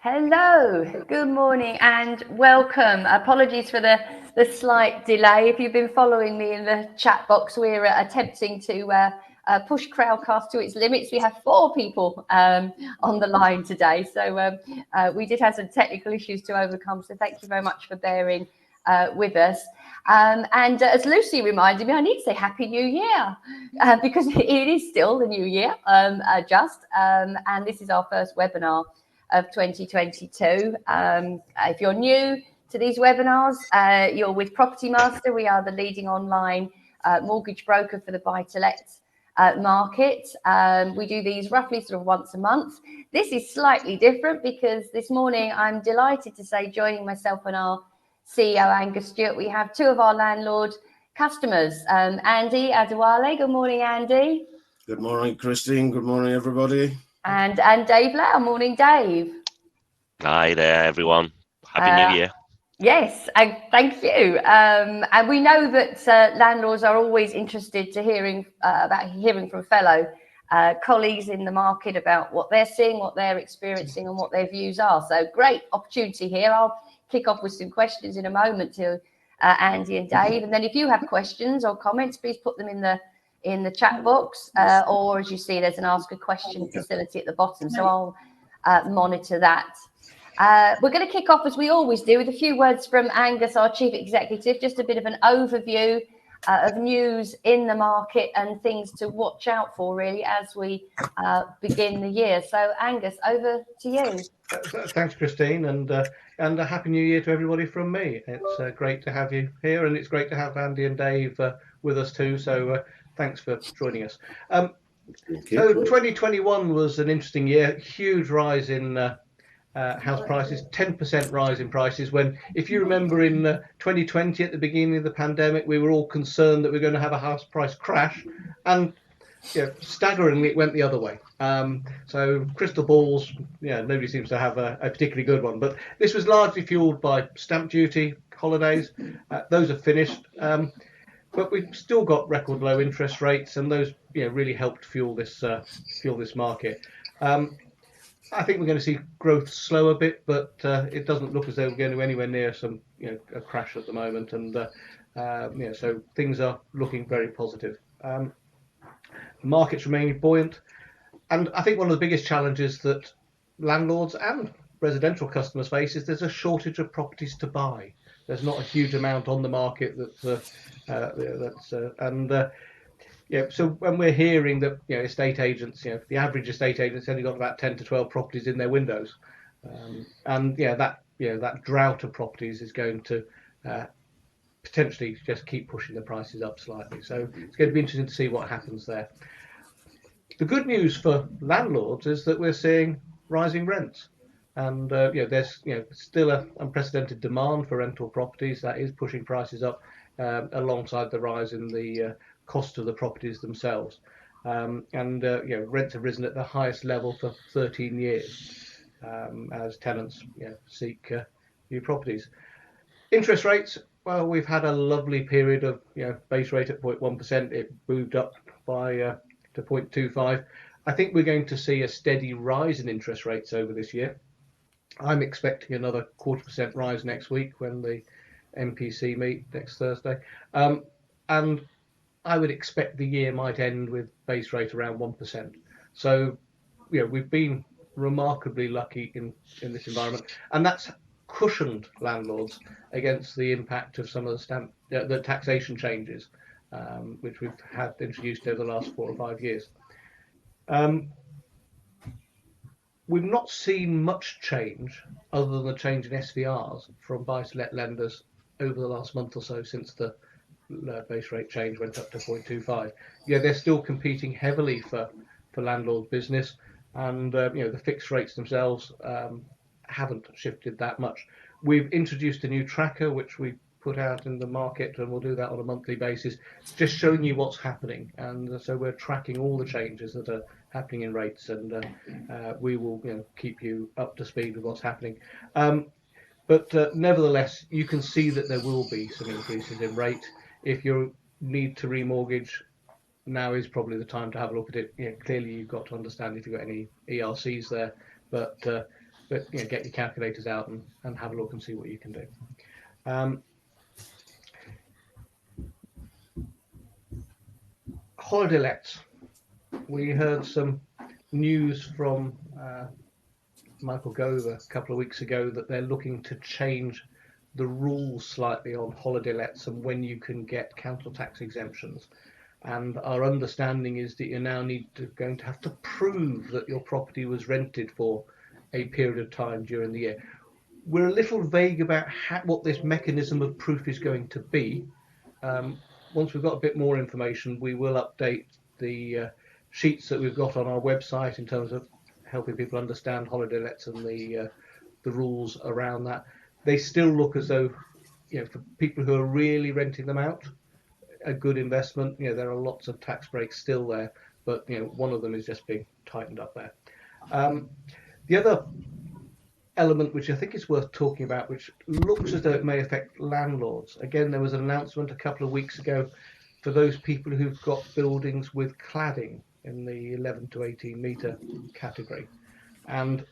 Hello, good morning and welcome. Apologies for the slight delay. If you've been following me in the chat box, we're attempting to push Crowdcast to its limits. We have 4 people on the line today, so we did have some technical issues to overcome, so thank you very much for bearing with us. And as Lucy reminded me, I need to say Happy New Year because it is still the new year, and this is our first webinar of 2022. If you're new to these webinars, you're with Property Master. We are the leading online mortgage broker for the buy-to-let market. We do these roughly sort of once a month. This is slightly different because this morning I'm delighted to say, joining myself and our CEO Angus Stewart, we have 2 of our landlord customers, Andy Adewale. Good morning, Andy. Good morning, Christine. Good morning, everybody. And Dave Lau. Morning, Dave. Hi there, everyone. Happy New Year. Yes, thank you. And we know that landlords are always interested to hearing from fellow colleagues in the market about what they're seeing, what they're experiencing, and what their views are. So great opportunity here. I'll kick off with some questions in a moment to Andy and Dave, and then if you have questions or comments, please put them in the chat box, or as you see, there's an ask a question facility at the bottom. So I'll monitor that. We're going to kick off, as we always do, with a few words from Angus, our Chief Executive, just a bit of an overview of news in the market and things to watch out for, really, as we begin the year. So, Angus, over to you. Thanks, Christine, and a Happy New Year to everybody from me. It's great to have you here, and it's great to have Andy and Dave with us too, so thanks for joining us. So 2021 was an interesting year, huge rise in house prices, 10% rise in prices, when, if you remember, in 2020 at the beginning of the pandemic, we were all concerned that we were going to have a house price crash, and staggeringly it went the other way. So crystal balls, nobody seems to have a particularly good one, but this was largely fueled by stamp duty, holidays. Those are finished, but we've still got record low interest rates, and those really helped fuel this market. I think we're going to see growth slow a bit, but it doesn't look as though we're going to anywhere near a crash at the moment, and so things are looking very positive. Markets remaining buoyant, and I think one of the biggest challenges that landlords and residential customers face is there's a shortage of properties to buy. There's not a huge amount on the market so when we're hearing that estate agents, the average estate agent's only got about 10 to 12 properties in their windows, and that drought of properties is going to potentially just keep pushing the prices up slightly. So it's going to be interesting to see what happens there. The good news for landlords is that we're seeing rising rents, and there's still an unprecedented demand for rental properties that is pushing prices up alongside the rise in the cost of the properties themselves, and rents have risen at the highest level for 13 years as tenants seek new properties. Interest rates, well, we've had a lovely period of base rate at 0.1%. It moved up by to 0.25. I think we're going to see a steady rise in interest rates over this year. I'm expecting another 0.25% rise next week when the MPC meet next Thursday, and I would expect the year might end with base rate around 1%. So we've been remarkably lucky in this environment, and that's cushioned landlords against the impact of some of the taxation changes which we've had introduced over the last 4 or 5 years. We've not seen much change other than the change in SVRs from buy-to-let lenders over the last month or so since the base rate change went up to 0.25. They're still competing heavily for landlord business, and the fixed rates themselves haven't shifted that much. We've introduced a new tracker which we put out in the market, and we'll do that on a monthly basis, just showing you what's happening, and so we're tracking all the changes that are happening in rates, and we will keep you up to speed with what's happening. But nevertheless, you can see that there will be some increases in rate. If you need to remortgage, now is probably the time to have a look at it. Clearly, you've got to understand if you've got any ERCs there, but But get your calculators out and have a look and see what you can do. Holiday lets. We heard some news from Michael Gove a couple of weeks ago that they're looking to change the rules slightly on holiday lets and when you can get council tax exemptions. And our understanding is that you now going to have to prove that your property was rented for a period of time during the year. We're a little vague about what this mechanism of proof is going to be. Once we've got a bit more information, we will update the sheets that we've got on our website in terms of helping people understand holiday lets and the rules around that. They still look as though, for people who are really renting them out, a good investment. There are lots of tax breaks still there, but one of them is just being tightened up there. The other element which I think is worth talking about, which looks as though it may affect landlords. Again, there was an announcement a couple of weeks ago for those people who've got buildings with cladding in the 11 to 18 metre category. And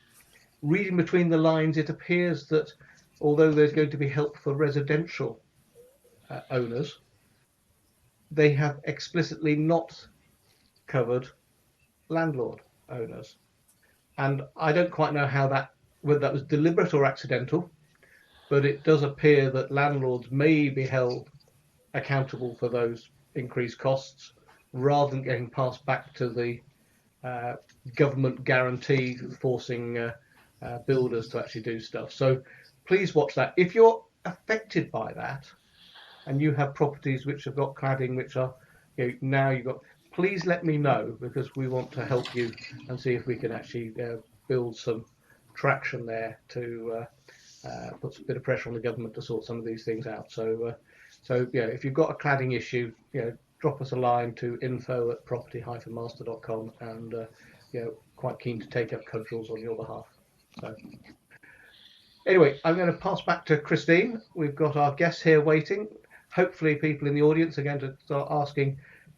reading between the lines, it appears that although there's going to be help for residential owners, they have explicitly not covered landlord owners. And I don't quite know whether that was deliberate or accidental, but it does appear that landlords may be held accountable for those increased costs rather than getting passed back to the government guarantee forcing builders to actually do stuff. So please watch that. If you're affected by that and you have properties which have got cladding, which are now you've got, please let me know, because we want to help you and see if we can actually build some traction there to put a bit of pressure on the government to sort some of these things out. So if you've got a cladding issue, drop us a line to info@property-master.com, and quite keen to take up cudgels on your behalf. So anyway, I'm going to pass back to Christine. We've got our guests here waiting. Hopefully people in the audience are going to start asking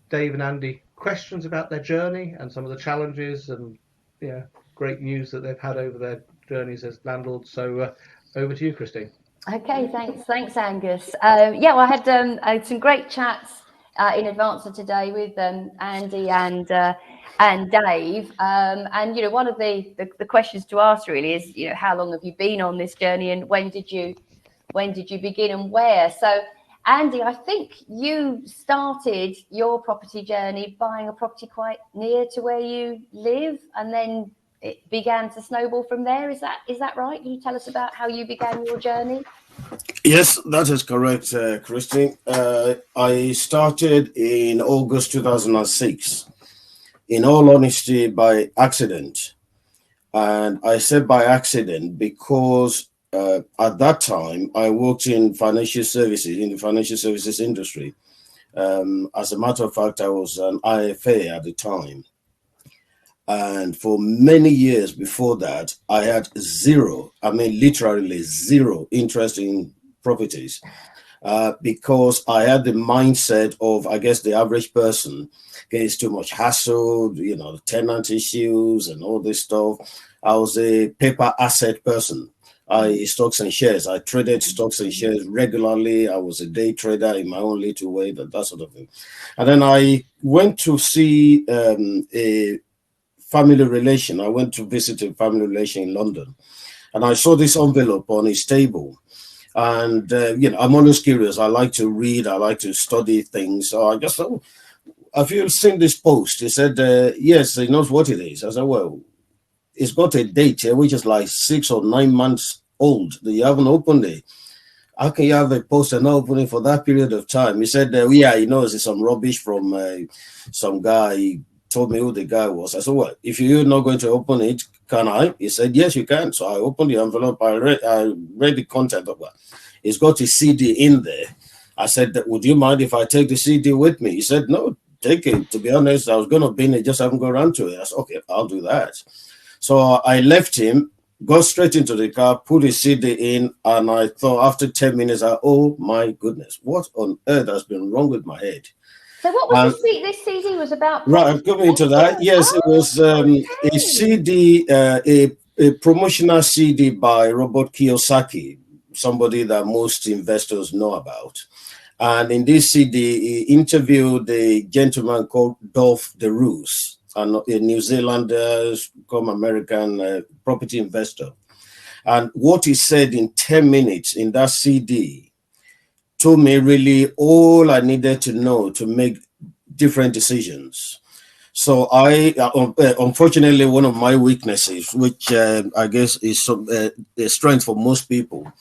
Dave and Andy questions about their journey and some of the challenges and great news that they've had over their journeys as landlords. So over to you, Christine. Okay, thanks, Angus. Well, I had some great chats in advance of today with Andy and Dave. And one of the questions to ask really is, how long have you been on this journey, and when did you begin and where? So, Andy, I think you started your property journey buying a property quite near to where you live, and then it began to snowball from there. Is that right? Can you tell us about how you began your journey? Yes, that is correct, Christine. I started in August 2006, in all honesty, by accident. And I said by accident because at that time, I worked in the financial services industry. As a matter of fact, I was an IFA at the time. And for many years before that, I had literally zero interest in properties because I had the mindset of, I guess, the average person. It's too much hassle, tenant issues and all this stuff. I was a paper asset person. Stocks and shares. I traded stocks and shares regularly. I was a day trader in my own little way, that sort of thing. And then I went to see a family relation. I went to visit a family relation in London, and I saw this envelope on his table. And, I'm always curious. I like to read. I like to study things. So I just thought, have you seen this post? He said, yes, he knows what it is. I said, well, it's got a date here, which is like 6 or 9 months old. You haven't opened it. How can you have a post and not open it for that period of time? He said, he knows it's some rubbish from some guy. He told me who the guy was. I said, well, if you're not going to open it, can I? He said, yes, you can. So I opened the envelope. I read the content of that. It's got a CD in there. I said, would you mind if I take the CD with me? He said, no, take it. To be honest, I was going to be in it, just haven't got around to it. I said, okay, I'll do that. So I left him, got straight into the car, put his CD in, and I thought after 10 minutes, oh my goodness, what on earth has been wrong with my head? So what was this CD was about? Right, I'm coming into that. Yes, it was a CD, a a promotional CD by Robert Kiyosaki, somebody that most investors know about. And in this CD, he interviewed a gentleman called Dolph DeRoos, a New Zealander, come American property investor. And what he said in 10 minutes in that CD told me really all I needed to know to make different decisions. So unfortunately, one of my weaknesses, which I guess is a strength for most people,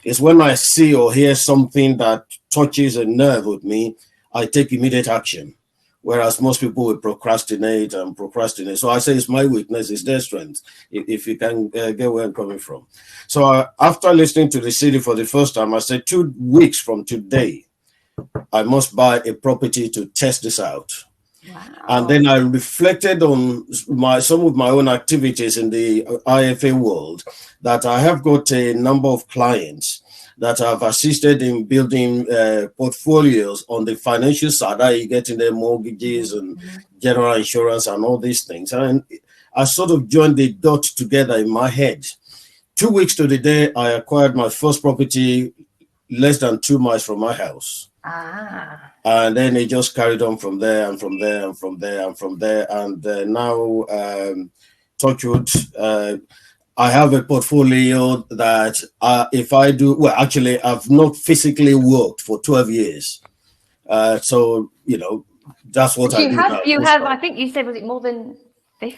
is when I see or hear something that touches a nerve with me, I take immediate action. Whereas most people will procrastinate and procrastinate. So I say it's my weakness, it's their strength, if you can get where I'm coming from. So after listening to the CD for the first time, I said 2 weeks from today, I must buy a property to test this out. Wow. And then I reflected on some of my own activities in the IFA world, that I have got a number of clients that have assisted in building portfolios on the financial side, i.e. getting their mortgages and general insurance and all these things. And I sort of joined the dots together in my head. 2 weeks to the day, I acquired my first property less than 2 miles from my house. And then it just carried on from there and from there and from there and from there. And now, touch wood, I have a portfolio that if I do, well, actually, I've not physically worked for 12 years. So, that's what I do now. You have, I think you said, was it more than 50?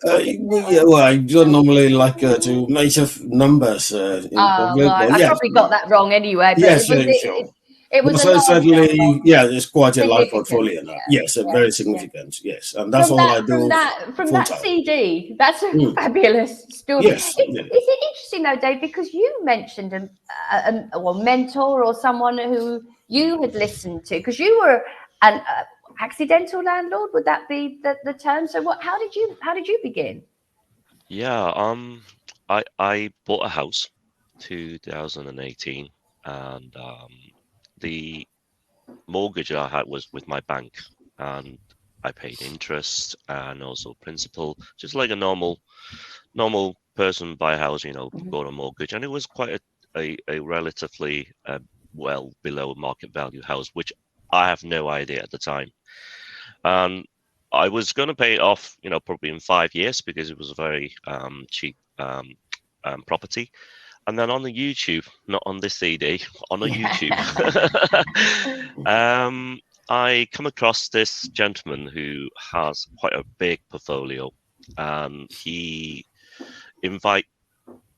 Yeah, well, I don't normally like to mention numbers in public. Well, I probably got that wrong anyway. But Yes, sure. It was so a certainly, yeah, it's quite a large portfolio now. Yeah, Yes, very significant. Yes, and that's all I do. From that CD, that's a fabulous story. Yes, Is it interesting though, Dave, because you mentioned a mentor or someone who you had listened to, because you were an accidental landlord. Would that be the term? So how did you begin? Yeah, I bought a house 2018, and the mortgage I had was with my bank, and I paid interest and also principal, just like a normal person buy a house, got a mortgage, and it was quite a relatively well below market value house, which I have no idea at the time. I was going to pay it off, probably in 5 years, because it was a very cheap property. And then on the YouTube, not on this CD, on a YouTube, I come across this gentleman who has quite a big portfolio, and he invite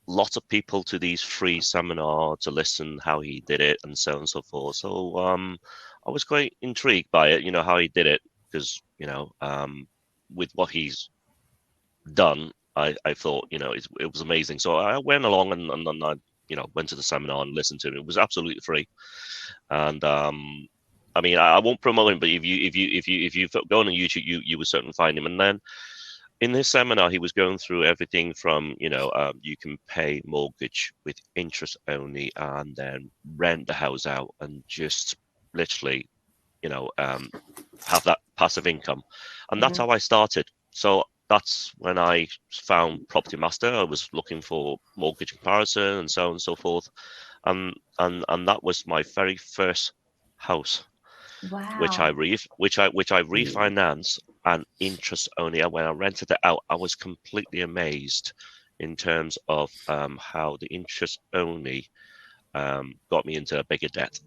lots of people to these free seminar to listen how he did it and so on and so forth. So I was quite intrigued by it, how he did it, because with what he's done, I thought it was amazing. So I went along and I went to the seminar and listened to it. It was absolutely free, and I mean, I won't promote him, but if you go on YouTube, you will certainly find him. And then in this seminar, he was going through everything from you can pay mortgage with interest only, and then rent the house out and just literally have that passive income. And that's how I started. So that's when I found Property Master. I was looking for mortgage comparison and so on and so forth, and that was my very first house. Wow. which I refinanced and interest only. And when I rented it out, I was completely amazed in terms of how the interest only got me into a bigger debt.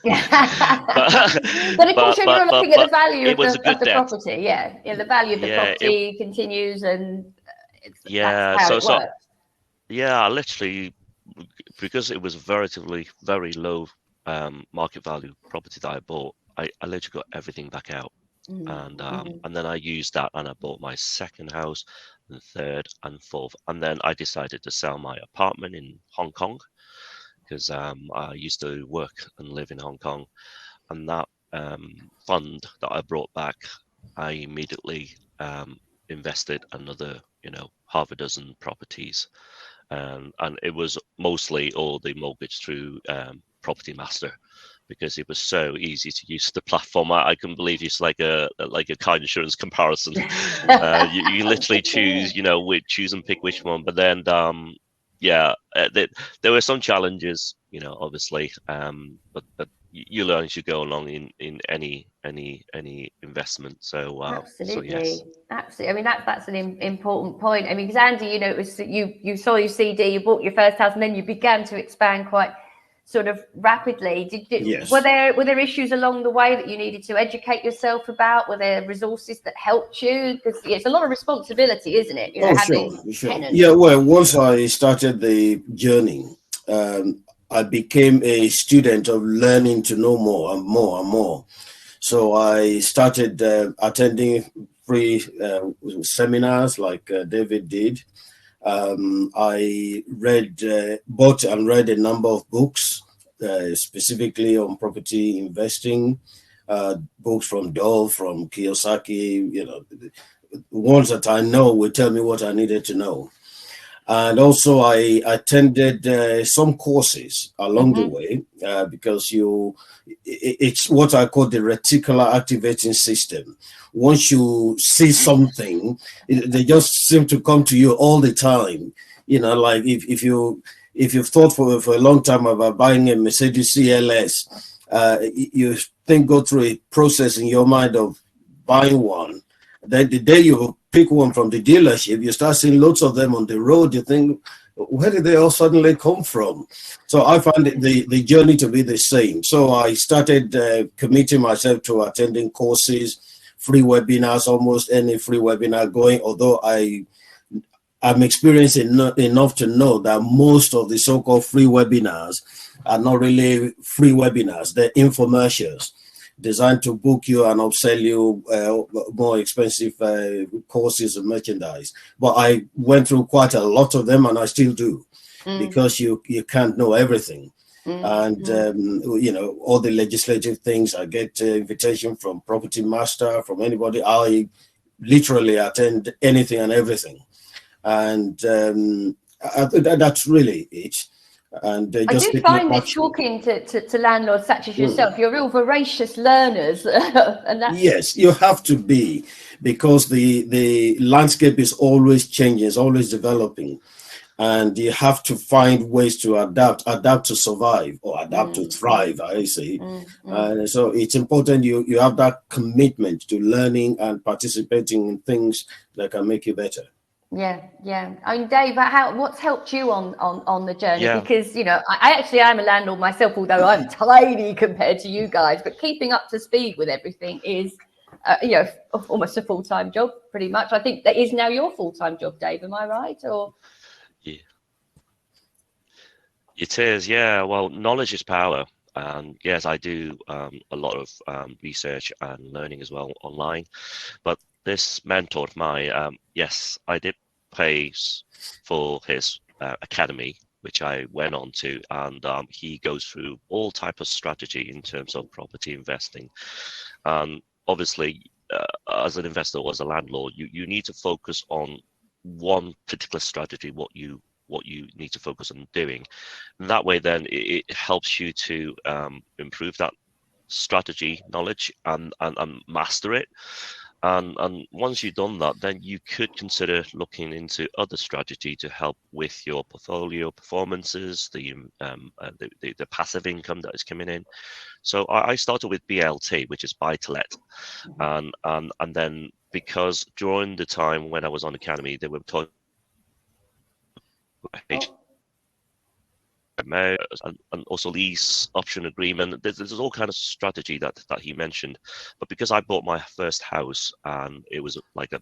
but of course, you're looking at the value of the property. Yeah, the value of the property continues, and that's how it works. I literally, because it was a relatively very low market value property that I bought, I literally got everything back out. And then I used that, and I bought my second house, and third and fourth. And then I decided to sell my apartment in Hong Kong, because I used to work and live in Hong Kong. And that fund that I brought back, I immediately invested another, half a dozen properties. And it was mostly all the mortgage through Property Master. because it was so easy to use the platform. I couldn't believe it's like a car insurance comparison. You literally choose, choose and pick which one. But then, there were some challenges, obviously, but you learn as you go along in any investment. So Absolutely, yes. absolutely. I mean, that's an important point. I mean, because Andy, it was you saw your CD, you bought your first house, and then you began to expand quite sort of rapidly. Yes. Were there issues along the way that you needed to educate yourself about? Were there resources that helped you? Because it's a lot of responsibility, isn't it? Having tenants. Yeah, well, once I started the journey, I became a student of learning to know more and more and more. So I started attending free seminars like David did. I bought and read a number of books, specifically on property investing, books from Dole, from Kiyosaki, ones that I know would tell me what I needed to know. And also I attended some courses along the way because it's what I call the reticular activating system. Once you see something, they just seem to come to you all the time. Like if you've thought for a long time about buying a Mercedes CLS, you go through a process in your mind of buying one. Then the day you pick one from the dealership, you start seeing lots of them on the road. You think, where did they all suddenly come from? So I found the journey to be the same. So I started committing myself to attending courses, free webinars, almost any free webinar going, although I'm experienced enough to know that most of the so-called free webinars are not really free webinars. They're infomercials designed to book you and upsell you more expensive courses and merchandise. But I went through quite a lot of them, and I still do, because you can't know everything. And all the legislative things, I get invitation from Property Master, from anybody. I literally attend anything and everything, and that's really it. And I do find that talking to landlords such as yourself, you're real voracious learners. And yes, you have to be, because the landscape is always changing, it's always developing, and you have to find ways to adapt to survive, or adapt to thrive, I say. So it's important you have that commitment to learning and participating in things that can make you better. Yeah. I mean, Dave, what's helped you on the journey? Yeah. Because I actually am a landlord myself, although I'm tiny compared to you guys. But keeping up to speed with everything is, almost a full-time job, pretty much. I think that is now your full-time job, Dave. Am I right? Or yeah, it is. Yeah. Well, knowledge is power. And yes, I do a lot of research and learning as well online. But this mentor of mine, yes, I did pay for his academy, which I went on to, and he goes through all type of strategy in terms of property investing. Obviously, as an investor or as a landlord, you need to focus on one particular strategy, what you need to focus on doing. And that way, then it helps you to improve that strategy knowledge and master it. And once you've done that, then you could consider looking into other strategy to help with your portfolio performances, the passive income that is coming in. So I started with BLT, which is buy to let, and then because during the time when I was on academy, they were talking and also lease option agreement. There's all kind of strategy that he mentioned, but because I bought my first house and it was like a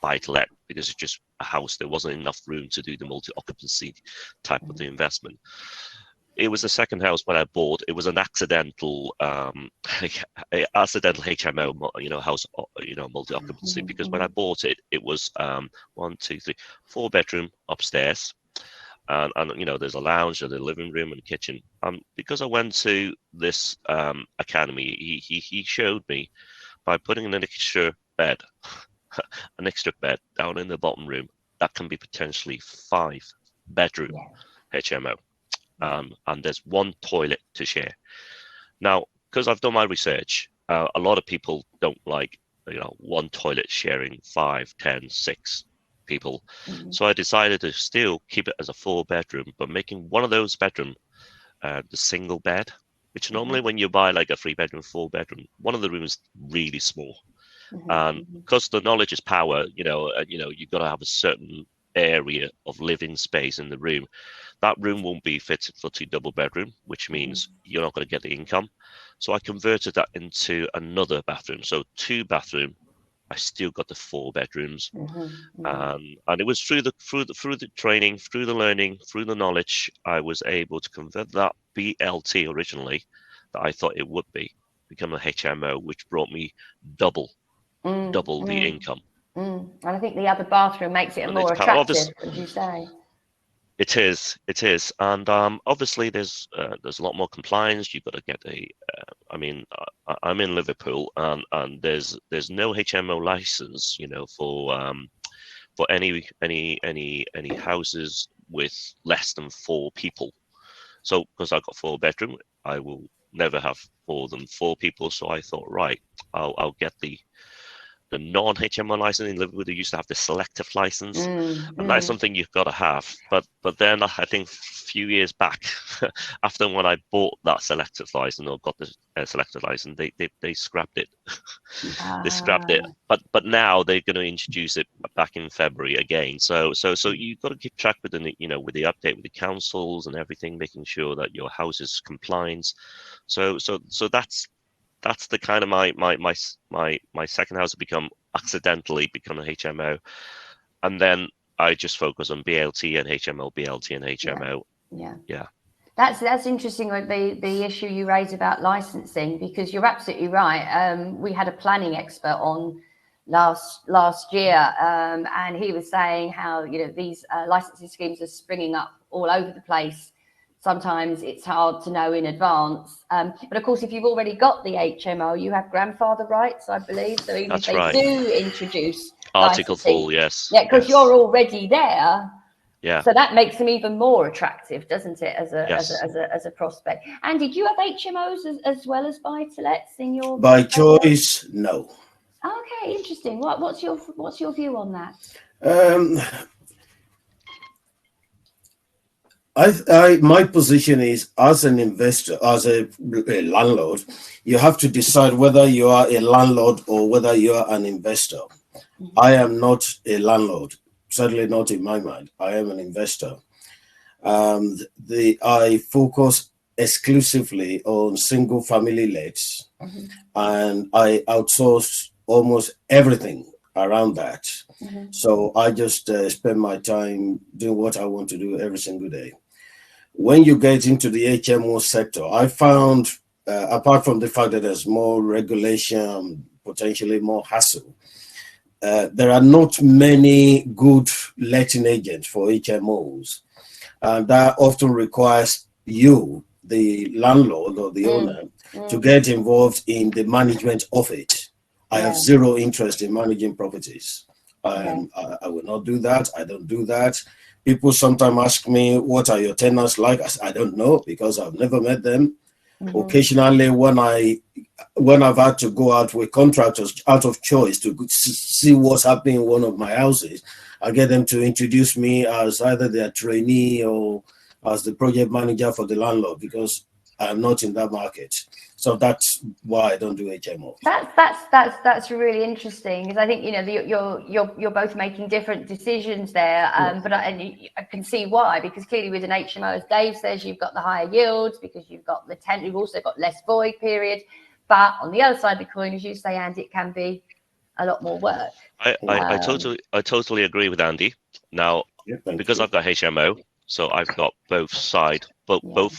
buy to let, because it's just a house, there wasn't enough room to do the multi occupancy type of the investment. It was the second house when I bought. It was an accidental HMO, house, multi occupancy, because when I bought it, it was 4 bedroom upstairs. And there's a lounge, there's a living room and kitchen. Because I went to this academy, he showed me by putting an extra bed down in the bottom room, that can be potentially 5 bedroom HMO, and there's 1 toilet to share. Now, because I've done my research, a lot of people don't like, one toilet sharing 5, 10, 6 people. So I decided to still keep it as a 4-bedroom, but making one of those bedroom the single bed, which normally when you buy like a 3-bedroom, 4-bedroom, one of the rooms really small. And because the knowledge is power, you've got to have a certain area of living space in the room. That room won't be fitted for 2 double bedroom, which means you're not going to get the income. So I converted that into another bathroom. So 2 bathroom. I still got the 4 bedrooms, and it was through the training, through the learning, through the knowledge, I was able to convert that BLT originally that I thought it would become a HMO, which brought me double the income. And I think the other bathroom makes it And more it's power. attractive, would you say? It is, and obviously there's a lot more compliance. You've got to get I'm in Liverpool, and there's no HMO license, for any houses with less than 4 people. So because I've got 4-bedroom, I will never have more than 4 people. So I thought, right, I'll get the non-HMO license. In Liverpool, they used to have the selective license, and that's something you've got to have. But then I think a few years back, after when I bought that selective license or got the selective license, they scrapped it. They scrapped it. But now they're going to introduce it back in February again. So you've got to keep track with the with the update with the councils and everything, making sure that your house is compliant. So that's the kind of my second house accidentally become a HMO, and then I just focus on BLT and HMO, BLT and HMO. Yeah. That's interesting with the issue you raised about licensing, because you're absolutely right. We had a planning expert on last year, and he was saying how these licensing schemes are springing up all over the place. Sometimes it's hard to know in advance. But of course, if you've already got the HMO, you have grandfather rights, I believe. So even That's if they right. do introduce Article licensing, 4, yes. yeah, because you're already there. Yeah. So that makes them even more attractive, doesn't it, as a prospect? And did you have HMOs as well as buy-to-lets in your? By choice, no. Okay, interesting. What's your view on that? My position is, as an investor, as a landlord, you have to decide whether you are a landlord or whether you are an investor. I am not a landlord, certainly not in my mind. I am an investor. I focus exclusively on single family lets, and I outsource almost everything around that. So I just spend my time doing what I want to do every single day. When you get into the HMO sector, I found, apart from the fact that there's more regulation, potentially more hassle, there are not many good letting agents for HMOs. And that often requires you, the landlord or the owner, to get involved in the management of it. I have zero interest in managing properties. I will not do that. I don't do that. People sometimes ask me, what are your tenants like? I don't know, because I've never met them. Occasionally, when I've had to go out with contractors out of choice to see what's happening in one of my houses, I get them to introduce me as either their trainee or as the project manager for the landlord, because I'm not in that market. So that's why I don't do HMO. That's really interesting, because I think you're both making different decisions there, but I can see why, because clearly with an HMO, as Dave says, you've got the higher yields because you've got the tenant, you've also got less void period. But on the other side of the coin, as you say, Andy, it can be a lot more work. I totally agree with Andy. Now, because I've got HMO, so I've got both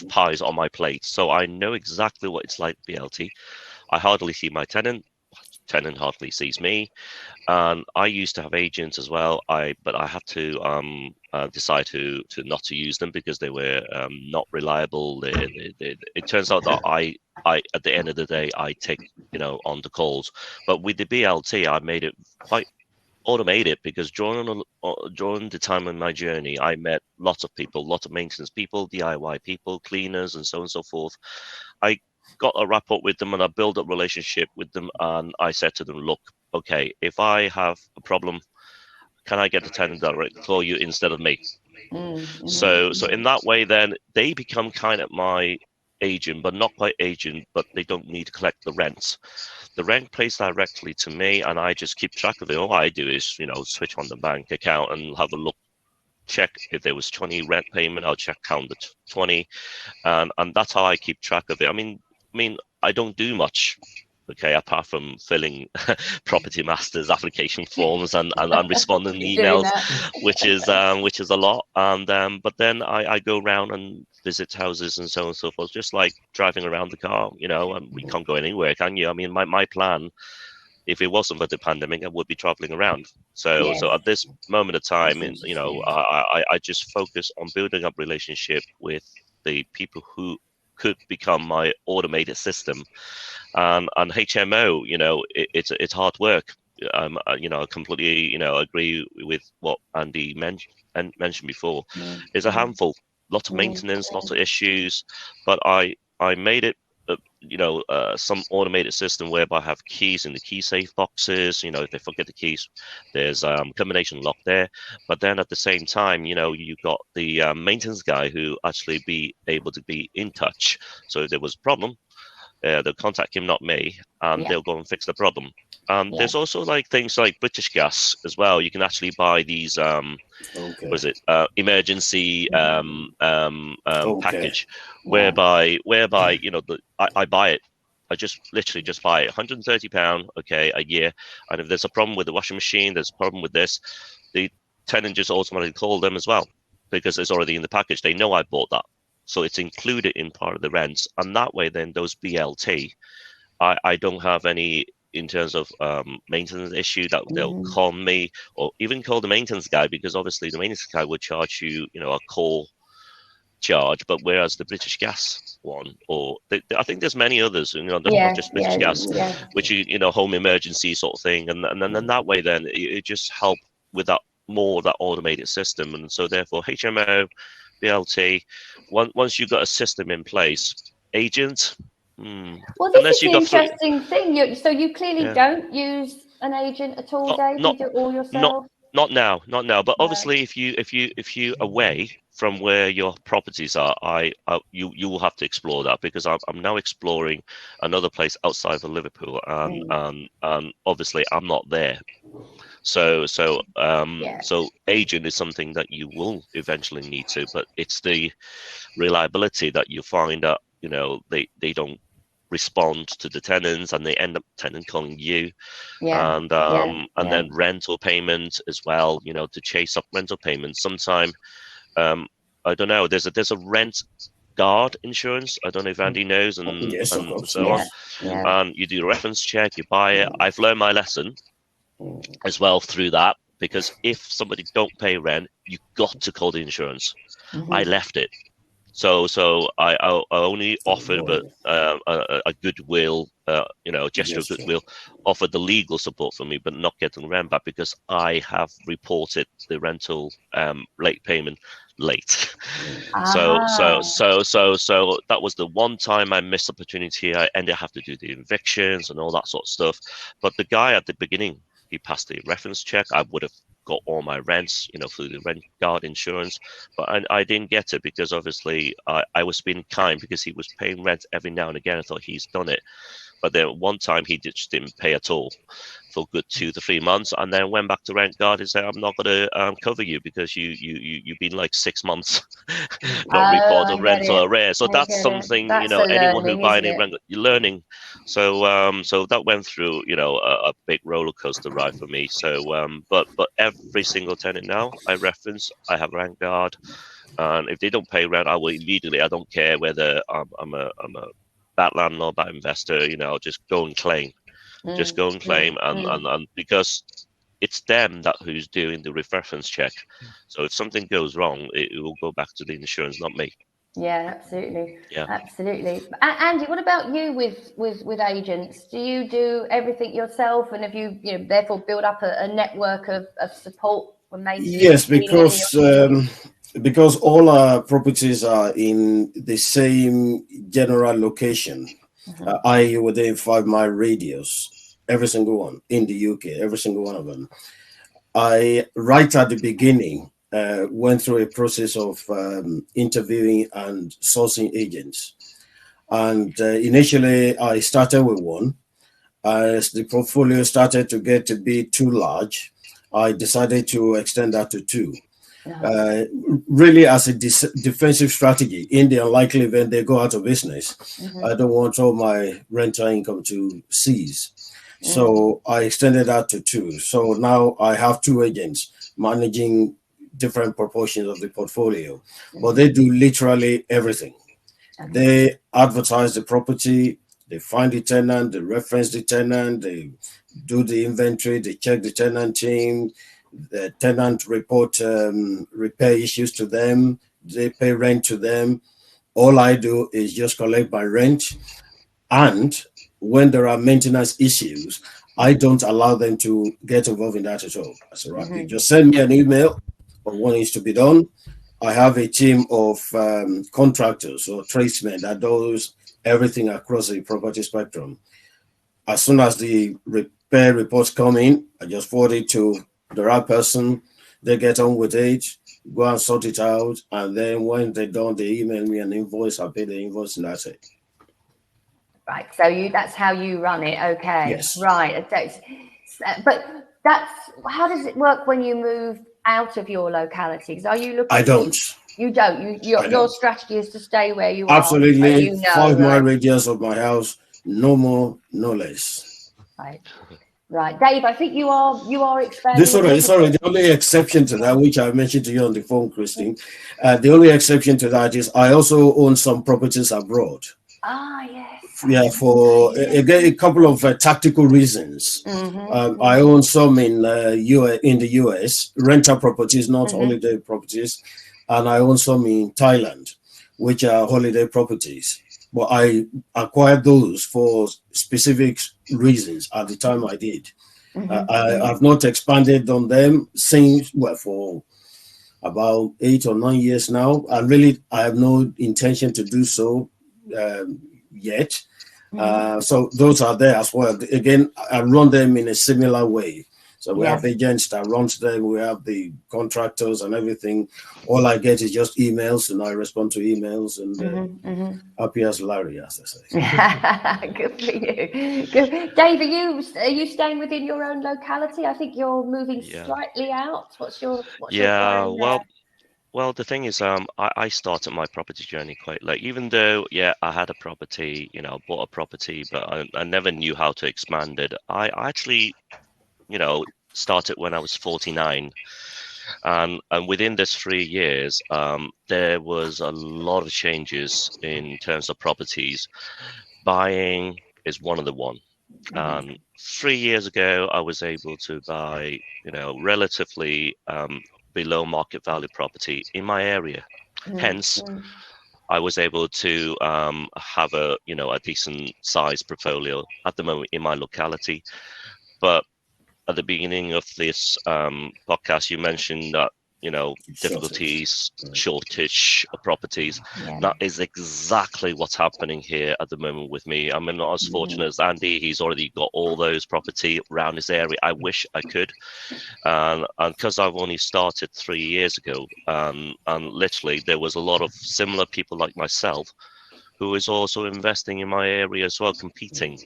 pies on my plate. So I know exactly what it's like BLT. I hardly see my tenant hardly sees me. And I used to have agents as well. But I had to decide to not to use them because they were not reliable. It turns out that I at the end of the day I take on the calls. But with the BLT, I made it quite automated, because during the time of my journey, I met lots of people, lots of maintenance people, DIY people, cleaners, and so on and so forth. I got a rapport with them and I built a relationship with them, and I said to them, look, okay, if I have a problem, can I get the tenant direct for you instead of me? So in that way, then they become kind of my agent, but not quite agent, but they don't need to collect the rent. The rent pays directly to me, and I just keep track of it. All I do is, switch on the bank account and have a look, check if there was 20 rent payment. I'll check count the 20, and that's how I keep track of it. I mean, I don't do much. Okay, apart from filling property masters application forms and responding emails, which is a lot. And but then I go around and visit houses and so on and so forth, just like driving around the car, and we can't go anywhere, can you? I mean, my plan, if it wasn't for the pandemic, I would be traveling around. So at this moment of time, I just focus on building up relationship with the people who could become my automated system. And HMO, it's hard work. I completely, agree with what Andy mentioned before. It's a handful, lots of maintenance, lots of issues, but I made it, some automated system whereby I have keys in the key safe boxes. If they forget the keys, there's combination lock there. But then at the same time, you've got the maintenance guy who actually be able to be in touch. So if there was a problem, they'll contact him, not me, and they'll go and fix the problem. There's also like things like British Gas as well. You can actually buy these emergency package, whereby I buy it. I literally just buy it, £130, a year. And if there's a problem with the washing machine, there's a problem with this, the tenant just automatically call them as well, because it's already in the package. They know I bought that. So it's included in part of the rents. And that way, then those BLT, I don't have any in terms of maintenance issue that they'll call me or even call the maintenance guy, because obviously the maintenance guy would charge you, a call charge. But whereas the British Gas one, or I think there's many others, not just British Gas, which home emergency sort of thing. And then that way, then it just help with that automated system. And so therefore HMO, BLT, once you've got a system in place, agent. Well, this is the interesting thing. So you clearly don't use an agent at all, Dave. You do it all yourself. Not now. But obviously, if you away from where your properties are, you will have to explore that, because I'm now exploring another place outside of Liverpool, and obviously I'm not there. So agent is something that you will eventually need to, but it's the reliability that you find that they don't respond to the tenants, and they end up tenant calling you, and then rental payment as well. To chase up rental payments. Sometime, I don't know. There's a rent guard insurance. I don't know if Andy knows, and so on. And you do a reference check, you buy it. I've learned my lesson as well through that, because if somebody don't pay rent, you got to call the insurance. I left it. So I only offered a goodwill, gesture of goodwill, offered the legal support for me, but not getting rent back, because I have reported the rental late payment late. So that was the one time I missed opportunity. I ended up having to do the evictions and all that sort of stuff. But the guy at the beginning, he passed the reference check. I would have got all my rents, through the rent guard insurance, but I didn't get it, because obviously I was being kind, because he was paying rent every now and again. I thought he's done it, but then one time he just didn't pay at all for good 2 to 3 months, and then went back to rent guard and said, I'm not going to cover you, because you've been like 6 months not reported rental arrear. So that's something, anyone who buy any rent, you're learning. So that went through, a big roller coaster ride for me. So but every single tenant now I have rent guard, and if they don't pay rent, I will immediately, I don't care whether I'm a bad landlord, bad investor, I'll just go and claim. And because it's them who's doing the reference check. So if something goes wrong, it will go back to the insurance, not me. Yeah, absolutely. Yeah, absolutely. Andy, what about you with agents? Do you do everything yourself, and have you therefore built up a network of support for maintenance? Yes, because all our properties are in the same general location. i.e. within 5 mile radius, every single one in the UK, every single one of them. I, right at the beginning, went through a process of interviewing and sourcing agents. And initially, I started with one. As the portfolio started to get to be too large, I decided to extend that to two. Uh, really, as a defensive strategy, in the unlikely event they go out of business, I don't want all my rental income to cease. So I extended that to two. So now I have two agents managing different proportions of the portfolio, but they do literally everything. They advertise the property, they find the tenant, they reference the tenant, they do the inventory, they check the tenant team, the tenant report repair issues to them, they pay rent to them. All I do is just collect my rent, and when there are maintenance issues, I don't allow them to get involved in that at all. So you just send me an email of what needs to be done. I have a team of contractors or tradesmen that does everything across the property spectrum. As soon as the repair reports come in, I just forward it to the right person. They get on with it, go and sort it out, and then when they're done, they email me an invoice. I pay the invoice, and that's it. Right. So that's how you run it. Okay. Yes. Right. But how does it work when you move out of your locality? Because are you looking? I don't. You don't. Your strategy is to stay where you Absolutely. are. You know, 5 mile right? radius of my house, no more, no less. Right. Right, Dave. I think you are expanding. Sorry. The only exception to that, which I mentioned to you on the phone, Christine, the only exception to that is I also own some properties abroad. Ah, yes. Yeah, for again a couple of tactical reasons. I own some in the US, rental properties, not holiday properties, and I own some in Thailand, which are holiday properties. But I acquired those for specific reasons at the time I did. I have not expanded on them since, for about 8 or 9 years now, and really I have no intention to do so yet. So those are there as well. Again, I run them in a similar way. So we have agents that runs them, we have the contractors and everything. All I get is just emails, and I respond to emails, and happy as Larry, as I say. Good for you. Good. Dave, are you staying within your own locality? I think you're moving slightly out. What's your plan there? Well, the thing is, I started my property journey quite late. Even though, I had a property, bought a property, but I never knew how to expand it. I actually, started when I was 49, and within this 3 years, there was a lot of changes in terms of properties. Buying is one of the one. 3 years ago, I was able to buy, relatively below market value property in my area. Hence, I was able to have a decent size portfolio at the moment in my locality. But at the beginning of this podcast, you mentioned that difficulties, shortage of properties. That is exactly what's happening here at the moment with me. I'm not as fortunate as Andy. He's already got all those property around his area. I wish I could. And because I've only started 3 years ago, and literally there was a lot of similar people like myself who is also investing in my area as well, competing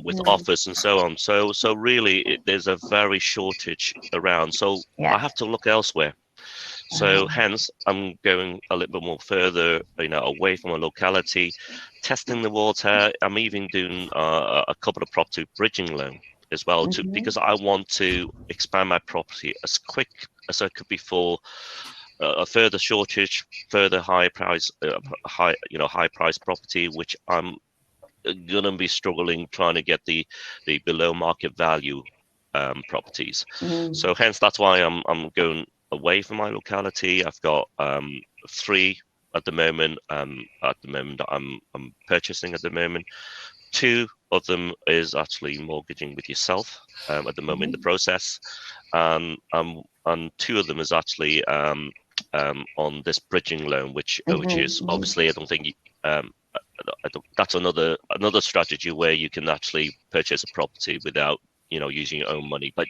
with offers and so on. So really, there's a very shortage around. So I have to look elsewhere. So hence, I'm going a little bit more further, away from a locality, testing the water. I'm even doing a couple of property bridging loan as well, because I want to expand my property as quick as I could before a further shortage, further high price property, which I'm gonna be struggling trying to get the below market value properties. So hence that's why I'm going away from my locality. I've got 3 at the moment. That I'm purchasing at the moment. 2 of them is actually mortgaging with yourself at the moment in the process, and 2 of them is actually on this bridging loan, which is obviously I don't think that's another strategy where you can actually purchase a property without using your own money, but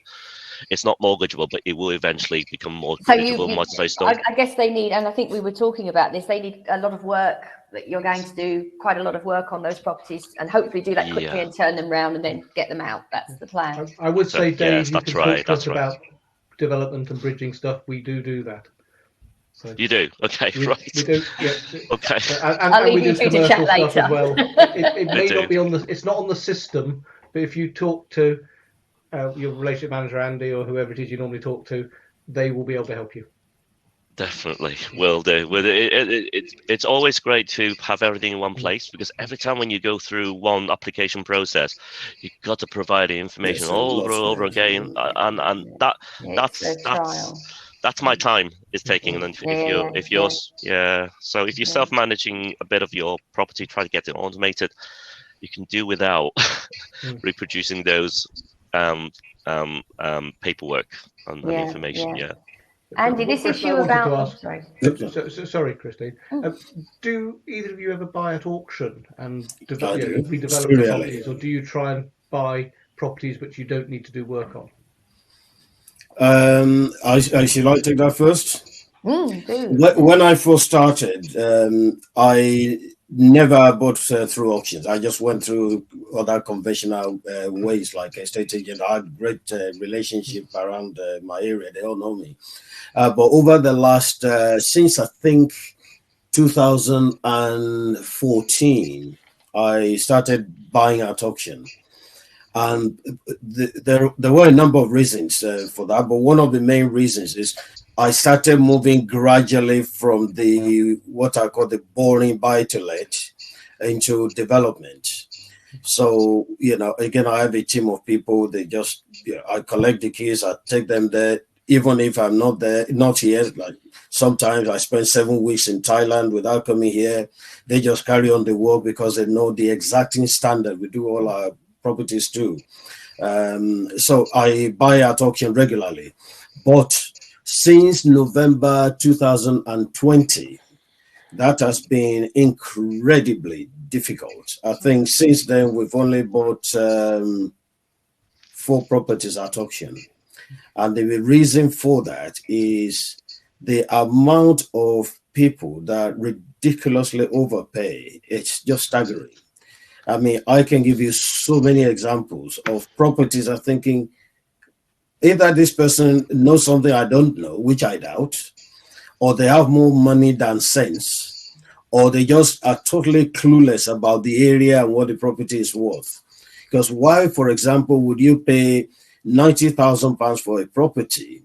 it's not mortgageable, but it will eventually become mortgageable once they start. I guess they need, and I think we were talking about this, they need a lot of work, that you're going to do quite a lot of work on those properties and hopefully do that quickly and turn them around and then get them out. That's the plan. I would say, Dave, yes, you can talk to us about development and bridging stuff. We do that. So you do? Okay, right. We do, yeah. Okay. And we do commercial stuff as well. It may not be it's not on the system, but if you talk to your relationship manager, Andy, or whoever it is you normally talk to, they will be able to help you. Definitely will do. It's always great to have everything in one place, because every time when you go through one application process, you've got to provide the information over and over again, and that's my time is taking. And if you're so if you're self-managing a bit of your property, try to get it automated. You can do without reproducing those paperwork and information. Yeah. Andy, this issue about... Sorry, Christine. Do either of you ever buy at auction and redevelop the properties, or do you try and buy properties which you don't need to do work on? I should I take that first? When I first started, I never bought through auctions. I just went through other conventional ways, like estate agent. I had great relationship around my area. They all know me. But over the last, since I think 2014, I started buying at auction. And there were a number of reasons for that. But one of the main reasons is I started moving gradually from what I call the boring buy-to-let into development. So, again, I have a team of people. They just, I collect the keys, I take them there. Even if I'm not there, not here, like sometimes I spend 7 weeks in Thailand without coming here. They just carry on the work because they know the exacting standard we do all our properties too. So I buy at auction regularly. But since November 2020, that has been incredibly difficult. I think since then, we've only bought 4 properties at auction. And the reason for that is the amount of people that ridiculously overpay. It's just staggering. I mean, I can give you so many examples of properties I'm thinking, either this person knows something I don't know, which I doubt, or they have more money than sense, or they just are totally clueless about the area and what the property is worth. Because why, for example, would you pay £90,000 for a property,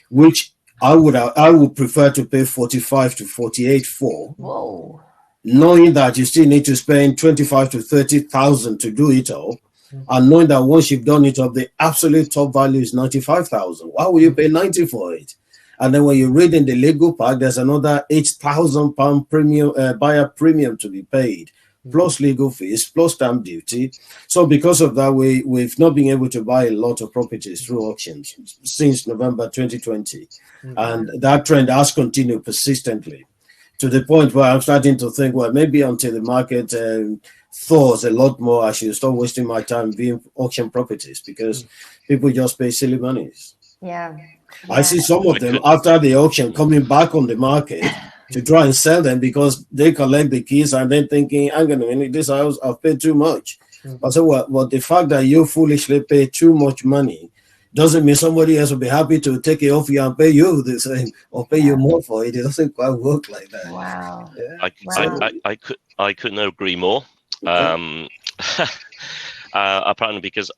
which I would prefer to pay 45 to 48 for? Whoa. Knowing that you still need to spend 25 to 30,000 to do it all, and knowing that once you've done it up, the absolute top value is 95,000. Why will you pay 90 for it? And then when you read in the legal pack, there's another £8,000 premium, buyer premium to be paid, plus legal fees, plus stamp duty. So because of that, we've not been able to buy a lot of properties through auctions since November 2020. And that trend has continued persistently, to the point where I'm starting to think, well, maybe until the market thaws a lot more, I should stop wasting my time viewing auction properties, because people just pay silly monies. Yeah. I see some of them after the auction coming back on the market to try and sell them because they collect the keys and then thinking, I'm going to win this house, I've paid too much. I said, well, the fact that you foolishly pay too much money doesn't mean somebody else will be happy to take it off you and pay you the same or pay you more for it. It doesn't quite work like that. Wow. Yeah. I couldn't agree more. Apparently, because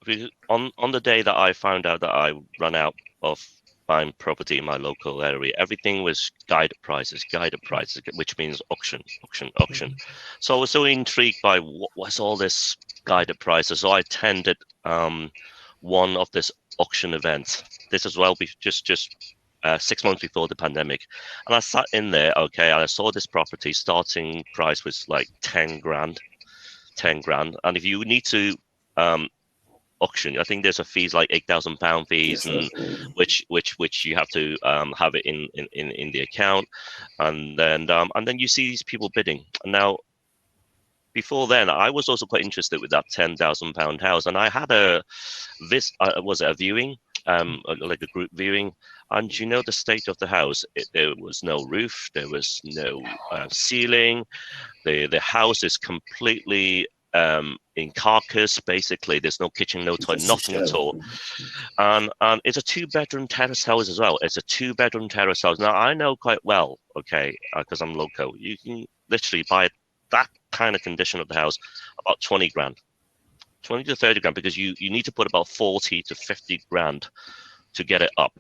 on the day that I found out that I ran out of buying property in my local area, everything was guided prices, which means auction. So I was so intrigued by what was all this guided prices. So I attended one of this auction events. This as well, just 6 months before the pandemic, and I sat in there, and I saw this property starting price was like 10 grand, and if you need to auction, I think there's a fees like £8,000 fees, and which you have to have it in the account, and then you see these people bidding. And now before then, I was also quite interested with that £10,000 house, and I had a was it a viewing, like a group viewing, and you know the state of the house. There was no roof, there was no ceiling. The house is completely in carcass. Basically, there's no kitchen, no toilet, nothing at all. And it's a 2-bedroom terrace house as well. It's a 2-bedroom terrace house. Now I know quite well, okay, because I'm local. You can literally buy that kind of condition of the house about 20 grand, 20 to 30 grand, because you need to put about 40 to 50 grand to get it up.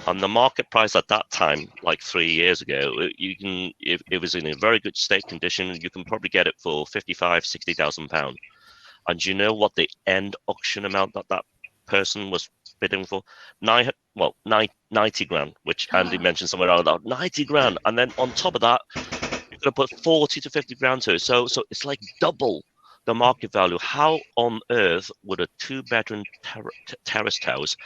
And the market price at that time, like 3 years ago, you can, if it was in a very good state condition, you can probably get it for 55, 60,000 pounds. And you know what the end auction amount that person was bidding for? 90 grand, which Andy mentioned somewhere around that, 90 grand. And then on top of that, you're going to put 40 to 50 grand to it. So it's like double the market value. How on earth would a 2-bedroom terraced house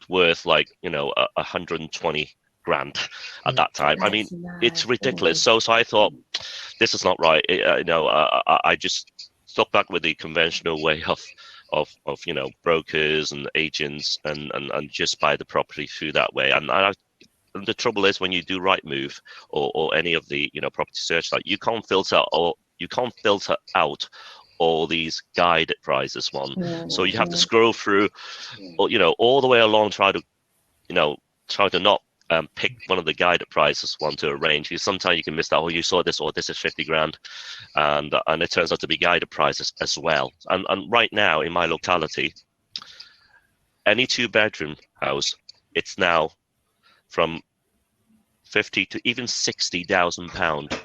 worth like, 120 grand at that time? I mean, it's ridiculous. So I thought, this is not right. I just stuck back with the conventional way of brokers and agents and just buy the property through that way. And the trouble is, when you do Rightmove or any of the property search, like you can't filter out all these guided prices so you have to scroll through all the way along, try to not pick one of the guided prices to arrange, because sometimes you can miss that. Oh, you saw this, or this is 50 grand, and it turns out to be guided prices as well. And right now in my locality, any 2-bedroom house, it's now from 50 to even 60,000 pound.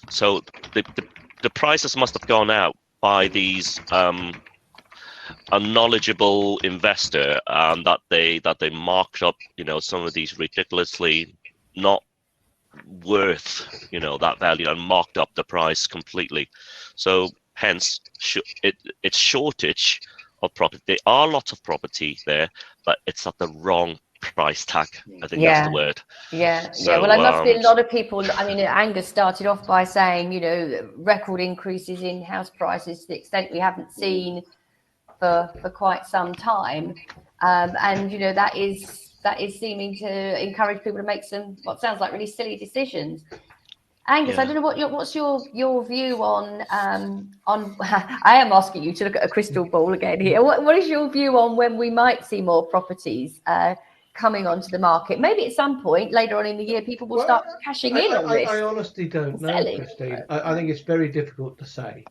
So the prices must have gone out by these unknowledgeable investor, that they marked up some of these ridiculously not worth that value, and marked up the price completely. So hence it's shortage of property. There are lots of property there, but it's at the wrong price tag. I think that's the word. So, well, I must be a lot of people. I mean, Angus started off by saying record increases in house prices to the extent we haven't seen for quite some time, and that is seeming to encourage people to make some what sounds like really silly decisions. Angus, I don't know what's your view on I am asking you to look at a crystal ball again here. What is your view on when we might see more properties coming onto the market? Maybe at some point later on in the year, people will start cashing in on this. I honestly don't know, Christine. I think it's very difficult to say.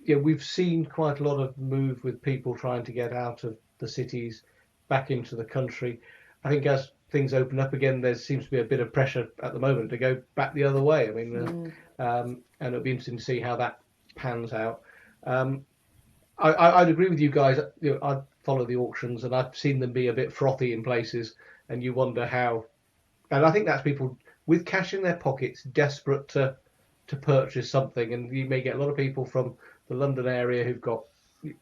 We've seen quite a lot of move with people trying to get out of the cities back into the country. I think as things open up again, there seems to be a bit of pressure at the moment to go back the other way. I mean, and it'll be interesting to see how that pans out. I'd agree with you guys. I follow the auctions, and I've seen them be a bit frothy in places, and you wonder how. And I think that's people with cash in their pockets, desperate to purchase something. And you may get a lot of people from the London area who've got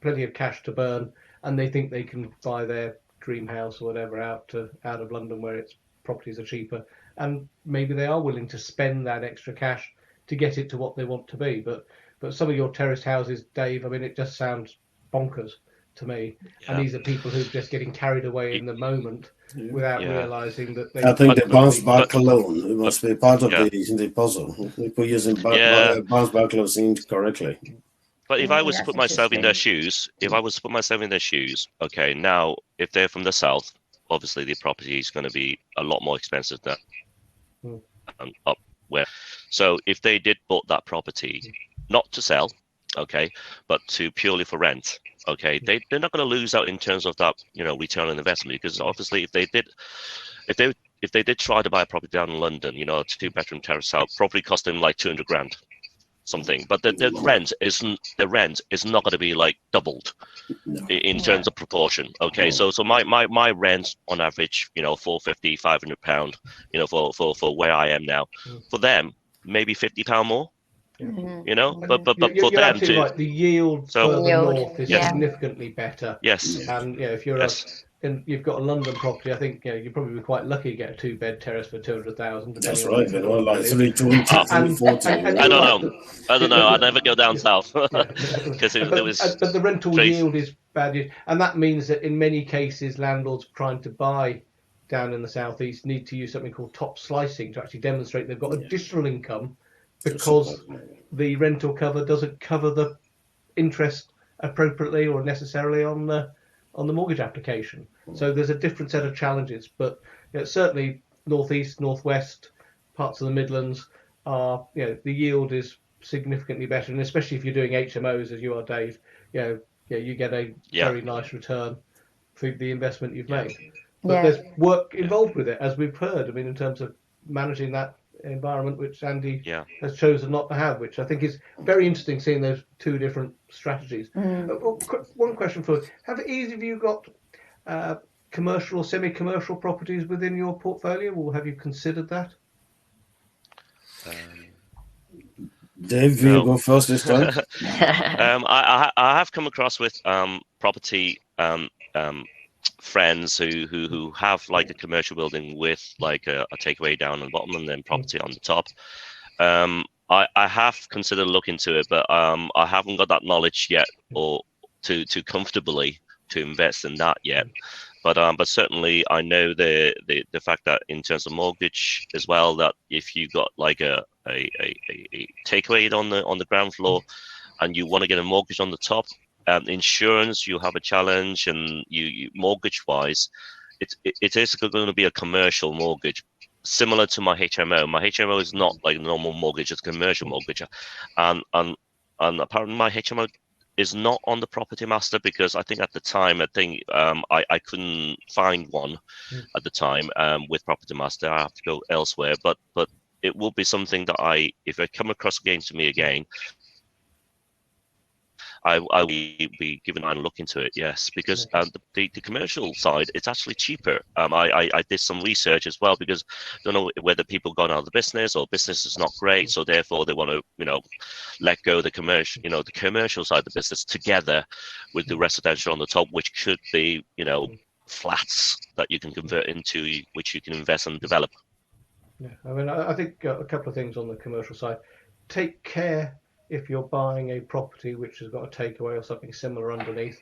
plenty of cash to burn, and they think they can buy their dream house or whatever out of London, where its properties are cheaper, and maybe they are willing to spend that extra cash to get it to what they want to be. But some of your terraced houses, Dave, I mean, it just sounds bonkers to me. And these are people who are just getting carried away in the moment without realizing that they. I think the bounce back loan must be part of the puzzle. People using bounce back loans incorrectly. But if I was to put myself in their shoes, okay, now if they're from the south, obviously the property is going to be a lot more expensive than up where. So if they did bought that property, not to sell, okay, but to purely for rent, okay, they're not going to lose out in terms of that, return on investment, because obviously if they did try to buy a property down in London, a 2-bedroom terrace house, probably cost them like 200 grand. Something, but the rent is not going to be like doubled in terms of proportion. Okay, so my rent on average, 450, 500 pound, for where I am now. For them, maybe £50 more. But for them too. Right. The yield further north is significantly better. Yes. And if you're you've got a London property, I think you'd probably be quite lucky to get a 2-bed terrace for 200,000. That's right. On They're all like village. 320, And 340. I you're don't right, know. I don't know. I never go down south because there was but the rental crazy. yield is bad, and that means that in many cases landlords trying to buy down in the southeast need to use something called top slicing to actually demonstrate they've got additional income because the rental cover doesn't cover the interest appropriately or necessarily on the mortgage application. So there's a different set of challenges, but certainly northeast, northwest, parts of the Midlands are, the yield is significantly better, and especially if you're doing HMOs as you are, Dave, you get a very nice return for the investment you've made. But there's work involved with it, as we've heard. I mean, in terms of managing that environment, which Andy has chosen not to have, which I think is very interesting, seeing those two different strategies. One question for you: have either of you got commercial or semi-commercial properties within your portfolio, or have you considered that? Dave, you go first this time. I have come across with property friends who have like a commercial building with like a takeaway down on the bottom and then property on the top. I have considered looking into it, but I haven't got that knowledge yet, or to comfortably to invest in that yet. But certainly I know the fact that in terms of mortgage as well, that if you got like a takeaway on the ground floor and you want to get a mortgage on the top, insurance, you have a challenge, and you mortgage wise, it is going to be a commercial mortgage, similar to my HMO. My HMO is not like a normal mortgage; it's a commercial mortgage, and apparently my HMO is not on the property master, because I think at the time I couldn't find one at the time with property master. I have to go elsewhere, but it will be something that if I come across to me again, I will be giving a look into it, yes, because the commercial side, it's actually cheaper. I did some research as well, because I don't know whether people gone out of the business or business is not great, so therefore they want to let go the commercial side of the business together with the residential on the top, which could be flats that you can convert into, which you can invest and develop. Yeah, I mean, I think a couple of things on the commercial side. Take care if you're buying a property which has got a takeaway or something similar underneath,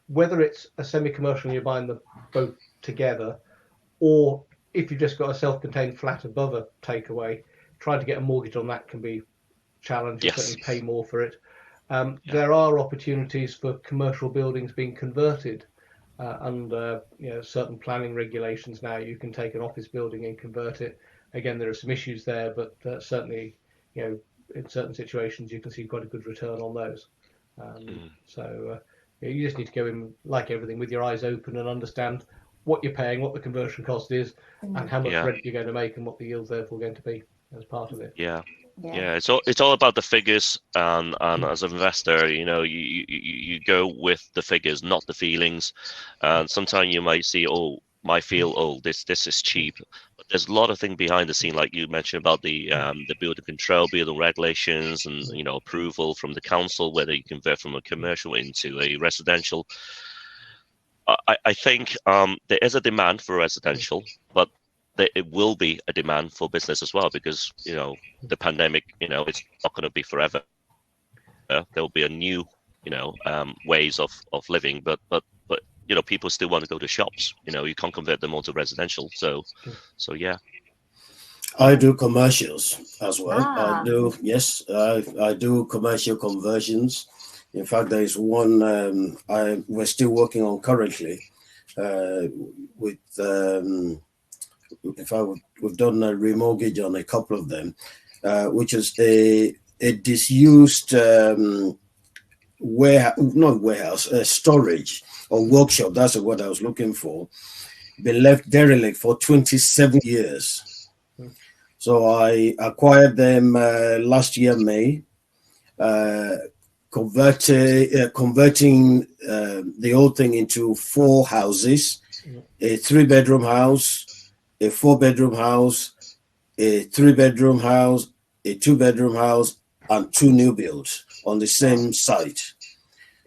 whether it's a semi-commercial and you're buying them both together, or if you've just got a self-contained flat above a takeaway, trying to get a mortgage on that can be challenging. Yes. Certainly pay more for it. There are opportunities for commercial buildings being converted under certain planning regulations now. You can take an office building and convert it. Again, there are some issues there, but certainly, in certain situations, you can see quite a good return on those. So you just need to go in, like everything, with your eyes open and understand what you're paying, what the conversion cost is, and how much rent you're going to make, and what the yield's therefore going to be as part of it. Yeah, it's all about the figures, and as an investor, you go with the figures, not the feelings. And sometimes you might feel, this is cheap, but there's a lot of things behind the scene, like you mentioned about the building control, building regulations, and approval from the council, whether you convert from a commercial into a residential. I think there is a demand for residential, but it will be a demand for business as well, because the pandemic, it's not going to be forever. There will be a new ways of living, but people still want to go to shops. You can't convert them all to residential. So yeah. I do commercials as well. I do commercial conversions. In fact, there is one we're still working on currently with. In fact, we've done a remortgage on a couple of them, which is a disused storage or workshop. That's what I was looking for. Been left derelict for 27 years. So I acquired them last year, May, converting the whole thing into 4 houses, a 3-bedroom house, a 4-bedroom house, a 3-bedroom house, a 2-bedroom house, and 2 new builds on the same site.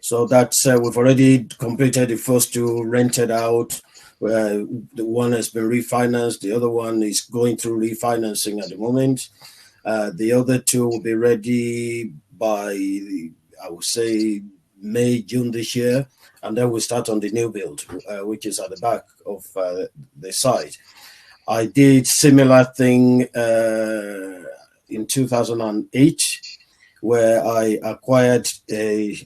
So that's we've already completed the first 2, rented out. The one has been refinanced. The other one is going through refinancing at the moment. The other two will be ready by, I would say, May, June this year. And then we start on the new build, which is at the back of the site. I did similar thing in 2008, where I acquired a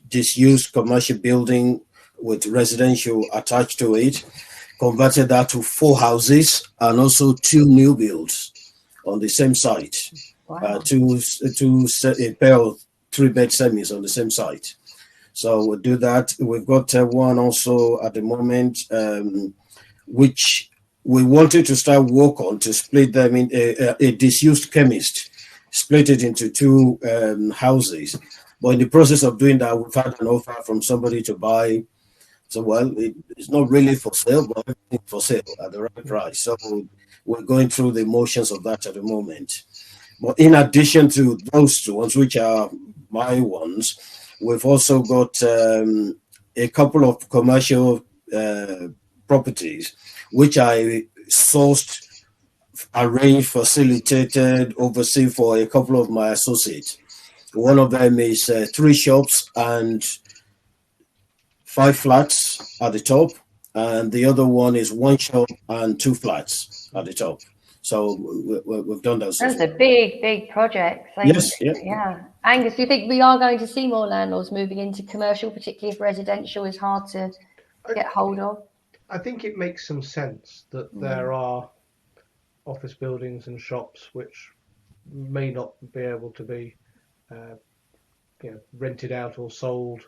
disused commercial building with residential attached to it, converted that to 4 houses and also 2 new builds on the same site. Wow. A pair of 3-bed semis on the same site. So we'll do that. We've got one also at the moment, which we wanted to start work on to split them in a disused chemist, split it into 2 houses. But in the process of doing that, we've had an offer from somebody to buy. So, well, it's not really for sale, but everything's for sale at the right price. So we're going through the motions of that at the moment. But in addition to those 2 ones, which are my ones, we've also got a couple of commercial properties, which I sourced, arranged, facilitated, overseen for a couple of my associates. One of them is 3 shops and 5 flats at the top, and the other one is 1 shop and 2 flats at the top. So we've done those. That's a big project. Yes, yeah. Yeah. Angus, do you think we are going to see more landlords moving into commercial, particularly if residential is hard to get hold of? I think it makes some sense that there are office buildings and shops which may not be able to be rented out or sold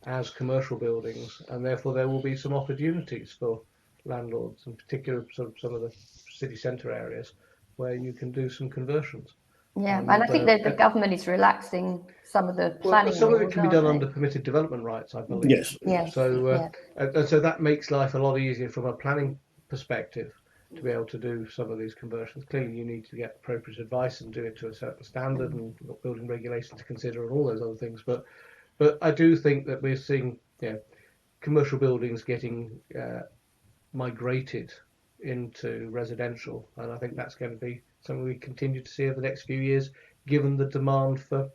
as commercial buildings, and therefore there will be some opportunities for landlords, in particular some of the city centre areas, where you can do some conversions. Yeah, and I think that the government is relaxing some of the planning. Some of it can be done under permitted development rights, I believe. Yes. Yes. So, and so that makes life a lot easier from a planning perspective to be able to do some of these conversions. Clearly, you need to get appropriate advice and do it to a certain standard, and you've got building regulations to consider and all those other things. But I do think that we're seeing commercial buildings getting migrated into residential, and I think that's going to be something we continue to see over the next few years, given the demand for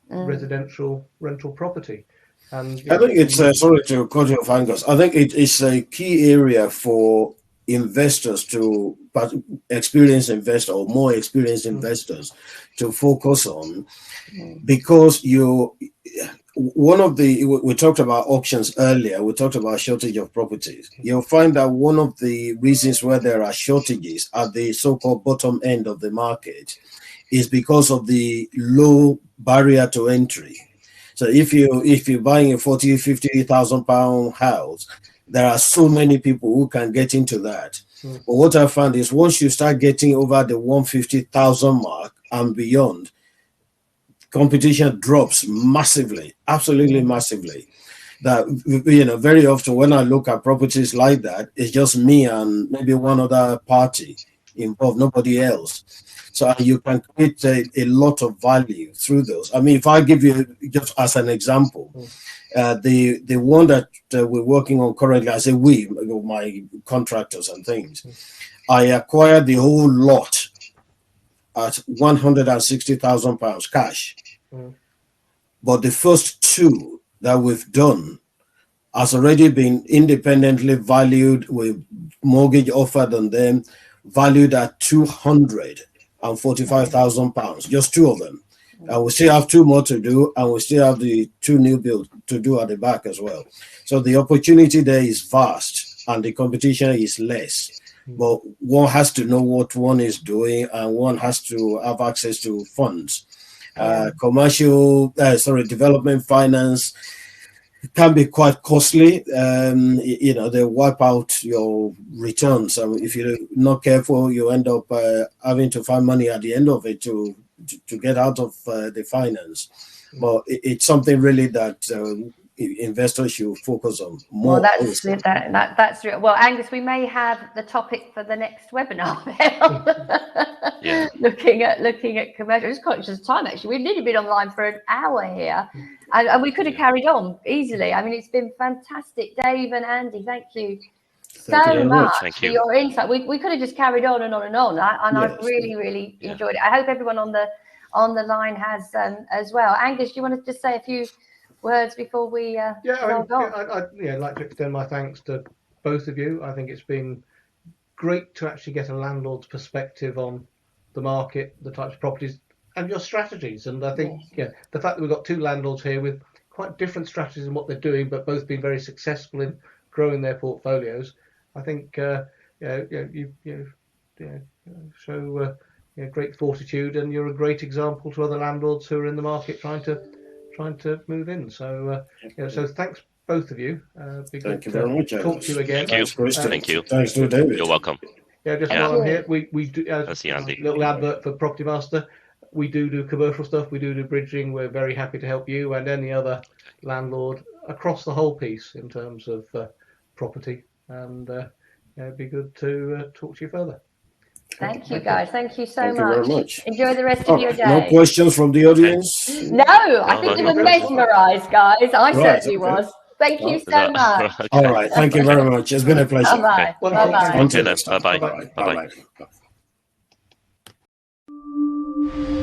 residential rental property. And I think it's sorry to cut you off, Angus. I think it is a key area for investors to experienced investors or more experienced investors to focus on, because we talked about auctions earlier, we talked about shortage of properties. You'll find that one of the reasons where there are shortages at the so-called bottom end of the market is because of the low barrier to entry. So if you're buying a 40, 50,000 pound house, there are so many people who can get into that. But what I found is once you start getting over the 150,000 mark and beyond, competition drops massively, absolutely massively. That, very often when I look at properties like that, it's just me and maybe one other party involved, nobody else. So you can create a lot of value through those. I mean, if I give you just as an example, the one that we're working on currently, I say we, my contractors and things, I acquired the whole lot at £160,000 cash. But the first 2 that we've done has already been independently valued with mortgage offered on them, valued at £245,000, just 2 of them. And we still have 2 more to do, and we still have the 2 new builds to do at the back as well. So the opportunity there is vast and the competition is less. But one has to know what one is doing, and one has to have access to funds. Development finance can be quite costly. They wipe out your returns. So if you're not careful, you end up having to find money at the end of it to get out of the finance. But it's something really that investors should focus on more. Well, that's real. Well, Angus, we may have the topic for the next webinar. Looking at commercial. Just conscious of time, actually. We've nearly been online for an hour here, and we could have carried on easily. I mean, it's been fantastic. Dave and Andy, thank you Thank you so very much much. Thank for you. your insight. We could have just carried on and on and on. I've Yes. really Yeah. enjoyed it. I hope everyone on the line has as well. Angus, do you want to just say a few words before we log on? I'd like to extend my thanks to both of you. I think it's been great to actually get a landlord's perspective on the market, the types of properties, and your strategies. And I think the fact that we've got two landlords here with quite different strategies in what they're doing, but both being very successful in growing their portfolios, I think you show great fortitude, and you're a great example to other landlords who are in the market trying to move in. So so thanks both of you. Thank you very much, Talk Angus. to you again. Thank you. Thanks, Christian. Thank you. Thanks to David. You're welcome. Just Yeah. while I'm here, we do That's the a Andy. little advert for Property Master. We do commercial stuff. We do bridging. We're very happy to help you and any other landlord across the whole piece in terms of property. And it'd be good to talk to you further. Thank you, guys. Thank you so Thank you very much. Enjoy the rest All of your right. day. No questions from the audience? No, I think they no were questions. mesmerised, guys. I Right, certainly okay. was. Thank you Is so that- much. okay. All right. Thank you very much. It's been a pleasure. Bye-bye. Wonderful. Bye-bye. Until Okay, next time. bye-bye. All right. Bye-bye. Bye-bye.